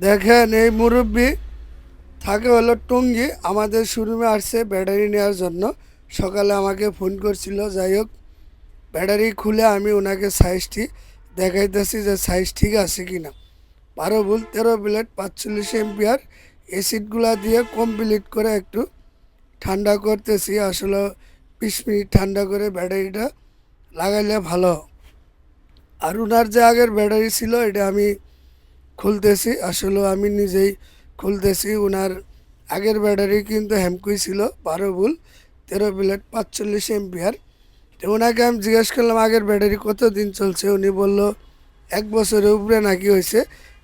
দেখেন এই মুরব্বি থাকে হলো টঙ্গী, আমাদের শোরুমে আসছে ব্যাটারি নেওয়ার জন্য। সকালে আমাকে ফোন করছিল। যাই হোক, ব্যাটারি খুলে আমি ওনাকে সাইজটি দেখাইতেছি যে সাইজ ঠিক আছে কি না। 12 ভোল্ট 13 প্লেট 45 এম্পিয়ার এসিডগুলা দিয়ে কমপ্লিট করে একটু ঠান্ডা করতেছি। আসলে 20 মিনিট ঠান্ডা করে ব্যাটারিটা লাগাইলে ভালো। আর ওনার যে আগের ব্যাটারি ছিল এটা আমি খুলতেছি। আসলে আমি নিজেই খুলতেছি। ওনার আগের ব্যাটারি কিন্তু হ্যামকুই ছিল 12 ভোল্ট 13 প্লেট 45 এম্পিয়ার। তো ওনাকে আমি জিজ্ঞেস করলাম আগের ব্যাটারি কতদিন চলছে। উনি বলল 1 বছরের উপরে নাকি হয়েছে।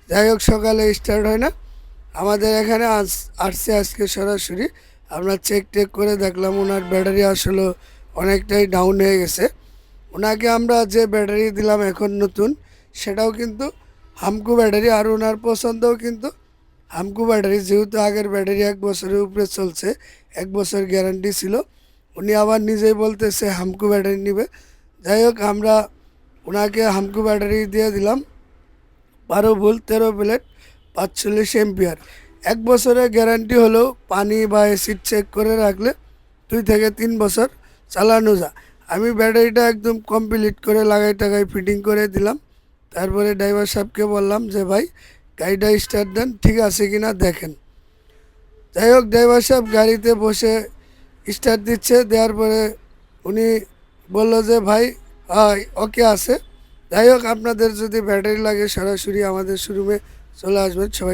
যাই হোক, সকালে স্টার্ট হয় না। আমাদের এখানে আসছে আজকে সরাসরি। আমরা চেক টেক করে দেখলাম ওনার ব্যাটারি আসলে অনেকটাই ডাউন হয়ে গেছে। ওনাকে আমরা যে ব্যাটারি দিলাম এখন নতুন, সেটাও কিন্তু হামকু ব্যাটারি। আর ওনার পছন্দও কিন্তু হামকু ব্যাটারি, যেহেতু আগের ব্যাটারি 1 বছরের উপরে চলছে, 1 বছর গ্যারান্টি ছিল। উনি আবার নিজেই বলতেছে হামকু ব্যাটারি নিবে। যাই হোক, আমরা ওনাকে হামকু ব্যাটারি দিয়ে দিলাম। 12 ভোল্ট 13 প্লেট 45 এম্পিয়ার। 1 বছরের গ্যারান্টি হলেও পানি বা অ্যাসিড চেক করে রাখলে 2 থেকে 3 বছর চালানো যায়। আমি ব্যাটারিটা একদম কমপ্লিট করে লাগাই টাগাই ফিটিং করে দিলাম। তারপরে ড্রাইভার সাহেবকে বললাম যে ভাই, গাড়িটা স্টার্ট দেন, ঠিক আছে কিনা দেখেন। যাই হোক, ড্রাইভার সাহেব গাড়িতে বসে স্টার্ট দিচ্ছে। দেওয়ার পরে উনি বলল যে ভাই, হয় ওকে আছে। যাই হোক, আপনাদের যদি ব্যাটারি লাগে সরাসরি আমাদের শোরুমে চলে আসবেন সবাই।